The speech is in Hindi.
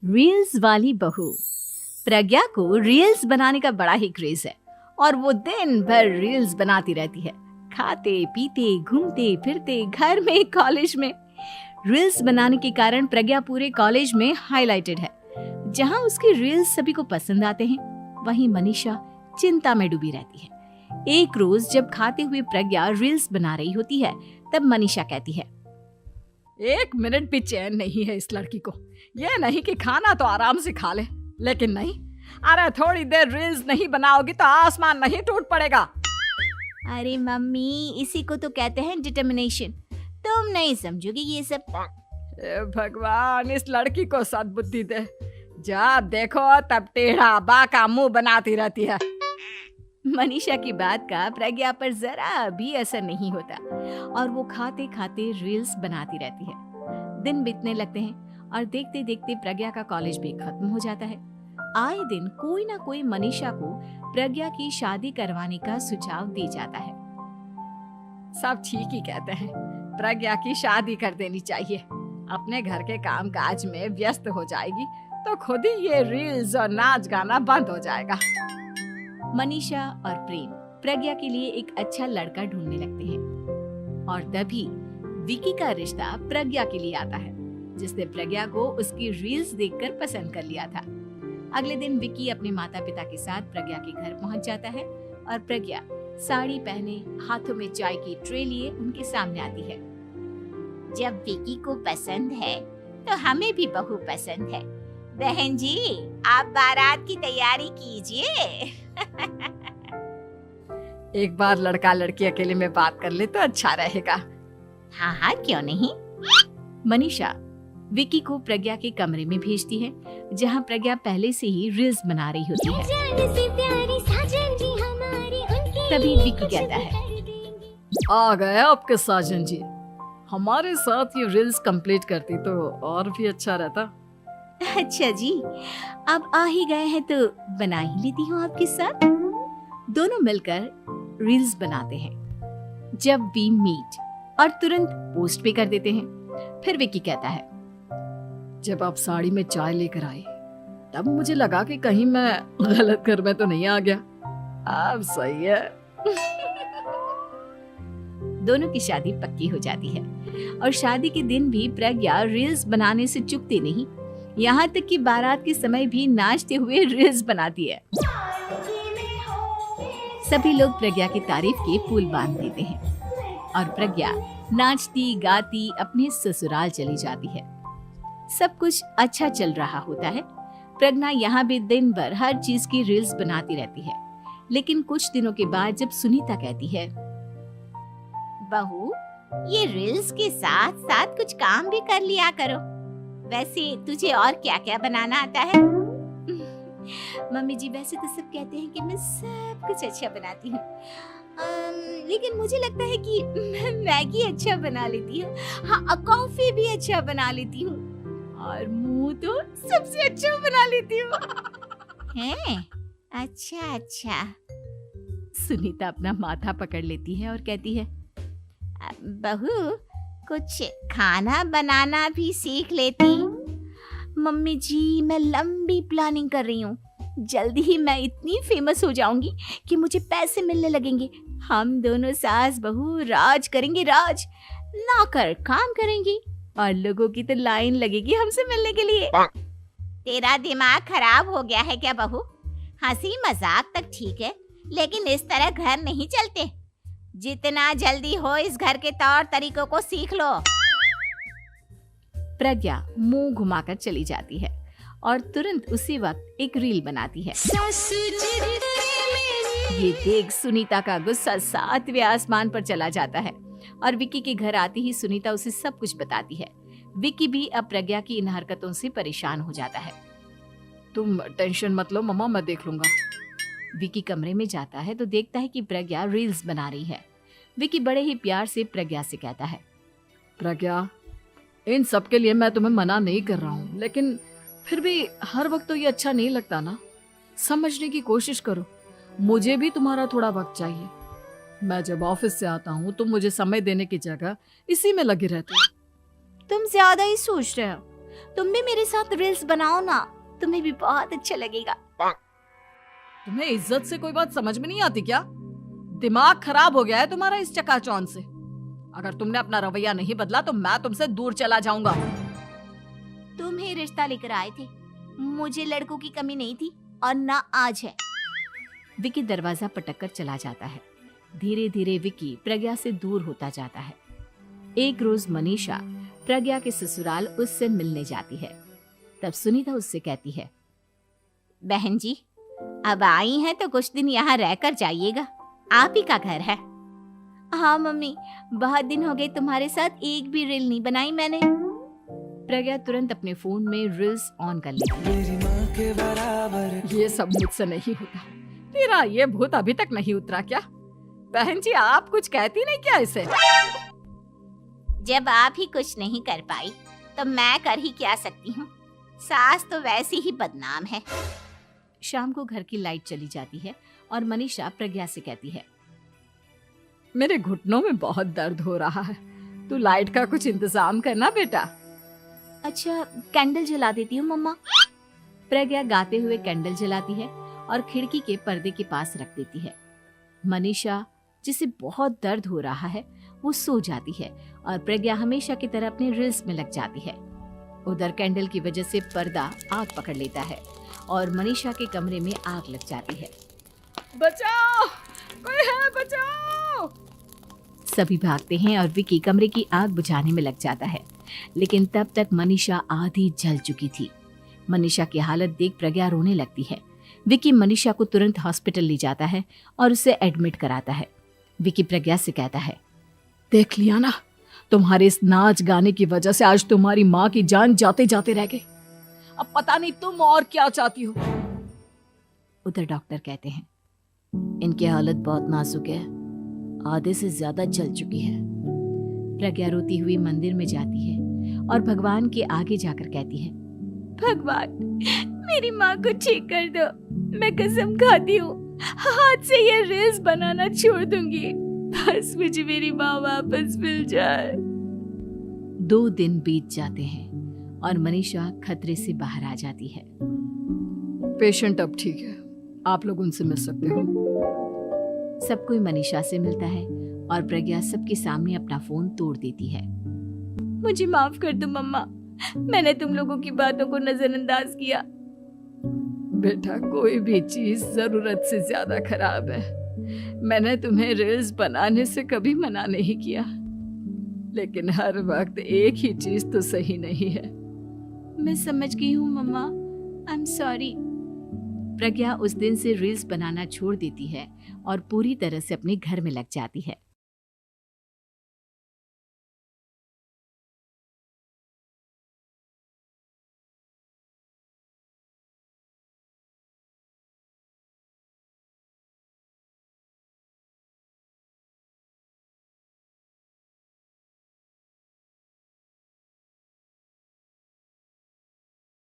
रील्स वाली बहू। प्रज्ञा को रील्स बनाने का बड़ा ही क्रेज है और वो दिन भर रील्स बनाती रहती है। खाते पीते घूमते फिरते घर में कॉलेज में रील्स बनाने के कारण प्रज्ञा पूरे कॉलेज में हाईलाइटेड है। जहां उसकी रील्स सभी को पसंद आते हैं, वहीं मनीषा चिंता में डूबी रहती है। एक रोज जब खाते हुए प्रज्ञा रील्स बना रही होती है, तब मनीषा कहती है, एक मिनट भी चैन नहीं है इस लड़की को। ये नहीं कि खाना तो आराम से खा ले, लेकिन नहीं, अरे थोड़ी देर रील्स नहीं बनाओगी तो आसमान नहीं टूट पड़ेगा। अरे मम्मी, इसी को तो कहते हैं डिटर्मिनेशन। तुम नहीं समझोगी ये सब। भगवान, इस लड़की को सद्बुद्धि दे। जब देखो तब टेढ़ा बाका मुंह बनाती रहती है। मनीषा की बात का प्रज्ञा पर जरा भी असर नहीं होता और वो खाते खाते रील्स बनाती रहती है। दिन बीतने लगते हैं और देखते देखते प्रज्ञा का कॉलेज भी खत्म हो जाता है। आए दिन कोई ना कोई मनीषा को प्रज्ञा की शादी करवाने का सुझाव दे जाता है। सब ठीक ही कहते हैं, प्रज्ञा की शादी कर देनी चाहिए। अपने घर के काम काज में व्यस्त हो जाएगी तो खुद ही ये रील्स और नाच गाना बंद हो जाएगा। मनीषा और प्रेम प्रज्ञा के लिए एक अच्छा लड़का ढूंढने लगते हैं और तभी विकी का रिश्ता प्रज्ञा के लिए आता है, जिसने प्रज्ञा को उसकी रील्स देखकर पसंद कर लिया था। अगले दिन विकी अपने माता पिता के साथ प्रज्ञा के घर पहुंच जाता है और प्रज्ञा साड़ी पहने हाथों में चाय की ट्रे लिए उनके सामने आती है। जब विकी को पसंद है तो हमें भी बहू पसंद है। बहन जी, आप बारात की तैयारी कीजिए। एक बार लड़का लड़की अकेले में बात कर ले तो अच्छा रहेगा। हाँ हाँ, क्यों नहीं। मनीषा विकी को प्रज्ञा के कमरे में भेजती है, जहां प्रज्ञा पहले से ही रील्स बना रही होती है। तभी विकी कहता है, आ गए आपके साजन जी। हमारे साथ ये रील्स कंप्लीट करती तो और भी अच्छा रहता। अच्छा जी, अब आ ही गए हैं तो बना ही लेती हूँ आपके साथ। दोनों मिलकर रील्स बनाते हैं। जब वी मीट और तुरंत पोस्ट भी कर देते हैं। फिर विकी कहता है, जब आप साड़ी में चाय लेकर आई तब मुझे लगा कि कहीं मैं गलत घर में तो नहीं आ गया। अब सही है। दोनों की शादी पक्की हो जाती है और शादी के दिन भी प्रज्ञा रील्स बनाने से चूकती नहीं। यहाँ तक कि बारात के समय भी नाचते हुए रील्स बनाती है। सभी लोग प्रज्ञा की तारीफ के पुल बांध देते हैं और प्रज्ञा नाचती गाती अपने ससुराल चली जाती है। सब कुछ अच्छा चल रहा होता है। प्रज्ञा यहाँ भी दिन भर हर चीज की रील्स बनाती रहती है। लेकिन कुछ दिनों के बाद जब सुनीता कहती है, बहू, ये रील्स के साथ साथ कुछ काम भी कर लिया करो। वैसे तुझे और क्या क्या बनाना आता है? मम्मी जी, वैसे तो सब कहते हैं कि मैं सब कुछ अच्छा बनाती हूँ, लेकिन मुझे लगता है कि मैं मैगी अच्छा बना लेती हूँ। हाँ, कॉफी भी अच्छा बना लेती हूँ और मुंह तो सबसे अच्छा बना लेती हूँ। हैं? अच्छा अच्छा। सुनीता अपना माथा पकड़ लेती है और कहती है, बहू, कुछ खाना बनाना भी सीख लेती। मम्मी जी, मैं लंबी प्लानिंग कर रही हूँ। जल्दी ही मैं इतनी फेमस हो जाऊंगी कि मुझे पैसे मिलने लगेंगे। हम दोनों सास बहू राज करेंगे, राज। नौकर काम करेंगी और लोगों की तो लाइन लगेगी हमसे मिलने के लिए। तेरा दिमाग खराब हो गया है क्या बहू? हंसी मजाक तक ठीक है, लेकिन इस तरह घर नहीं चलते। जितना जल्दी हो इस घर के तौर तरीकों को सीख लो। प्रज्ञा मुंह घुमाकर चली जाती है और तुरंत उसी वक्त एक रील बनाती है। ये देख सुनीता का गुस्सा 7वें आसमान पर चला जाता है और विकी के घर आती ही सुनीता उसे सब कुछ बताती है। विकी भी अब प्रज्ञा की इन हरकतों से परेशान हो जाता है। तुम टेंशन मत लो मम्मा, मैं देख लूंगा। विकी कमरे में जाता है तो देखता है कि प्रज्ञा रील्स बना रही है। विकी बड़े ही प्यार से प्रज्ञा से कहता है, प्रज्ञा, इन सब के लिए मैं तुम्हें मना नहीं कर रहा हूँ, लेकिन फिर भी हर वक्त तो ये अच्छा नहीं लगता ना। समझने की कोशिश करो, मुझे भी तुम्हारा थोड़ा वक्त चाहिए। मैं जब ऑफिस से आता हूँ तो मुझे समय देने की जगह इसी में लगे रहते हो। तुम ज्यादा ही सोच रहे हो। तुम भी मेरे साथ रील्स बनाओ ना, तुम्हें भी बहुत अच्छा लगेगा। तुम्हें इज्जत से कोई बात समझ में नहीं आती क्या? दिमाग खराब हो गया है तुम्हारा इस चकाचौंध से। अगर तुमने अपना रवैया नहीं बदला तो मैं तुमसे दूर चला जाऊंगा। तुम ही रिश्ता लेकर आए थे, मुझे लड़कों की कमी नहीं थी और ना आज है। विकी दरवाजा पटककर चला जाता है। धीरे धीरे विकी प्रज्ञा से दूर होता जाता है। एक रोज मनीषा प्रज्ञा के ससुराल उससे मिलने जाती है। तब सुनीता उससे कहती है, बहन जी, अब आई हैं तो कुछ दिन यहाँ रहकर जाइएगा, आप ही का घर है। हाँ मम्मी, बहुत दिन हो गए तुम्हारे साथ एक भी रील नहीं बनाई मैंने। प्रज्ञा तुरंत अपने फोन में रील्स ऑन कर लेती है। ये सब मुझसे नहीं होता। तेरा ये भूत अभी तक नहीं उतरा क्या? बहन जी, आप कुछ कहती नहीं क्या इसे? जब आप ही कुछ नहीं कर पाई तो मैं कर ही क्या सकती हूँ। सास तो वैसी ही बदनाम है। शाम को घर की लाइट चली जाती है और मनीषा प्रज्ञा से कहती है, मेरे घुटनों में बहुत दर्द हो रहा है, तू लाइट का कुछ इंतजाम करना बेटा। अच्छा, कैंडल जला देती हूँ मम्मा। प्रज्ञा गाते हुए कैंडल जलाती है और खिड़की के पर्दे के पास रख देती है। मनीषा, जिसे बहुत दर्द हो रहा है, वो सो जाती है और प्रज्ञा हमेशा की तरह अपने रील्स में लग जाती है। उधर कैंडल की वजह से पर्दा आग पकड़ लेता है और मनीषा के कमरे में आग लग जाती है। बचाओ, कोई है, बचाओ। सभी भागते हैं और विकी कमरे की आग बुझाने में लग जाता है, लेकिन तब तक मनीषा आधी जल चुकी थी। मनीषा की हालत देख प्रज्ञा रोने लगती है। विकी मनीषा को तुरंत हॉस्पिटल ले जाता है और उसे एडमिट कराता है। विकी प्रज्ञा से कहता है, देख लिया ना, तुम्हारे इस नाच गाने की वजह से आज तुम्हारी माँ की जान जाते जाते रह गई। अब पता नहीं तुम और क्या चाहती हो। उधर डॉक्टर कहते हैं, इनकी हालत बहुत नाजुक है, आधे से ज्यादा जल चुकी है। प्रज्ञा रोती हुई मंदिर में जाती है और भगवान के आगे जाकर कहती है, भगवान, मेरी माँ को ठीक कर दो। मैं कसम खाती हूँ, हाथ से ये रील्स बनाना छोड़ दूंगी। बस मुझे मेरी माँ वापस मिल जाए। 2 दिन बीत जाते हैं और मनीषा खतरे से बाहर आ जाती है। पेशेंट अब ठीक है, आप लोग उनसे मिल सकते हो। सब कोई मनीषा से मिलता है और प्रज्ञा सबके सामने अपना फोन तोड़ देती है। मुझे माफ कर दो मम्मा, मैंने तुम लोगों की बातों को नजरअंदाज किया। बेटा, कोई भी चीज जरूरत से ज्यादा खराब है। मैंने तुम्हें रील्स बनाने से कभी मना नहीं किया, लेकिन हर वक्त एक ही चीज तो सही नहीं है। मैं समझ गई हूँ मम्मा, आई एम सॉरी। प्रज्ञा उस दिन से रील्स बनाना छोड़ देती है और पूरी तरह से अपने घर में लग जाती है।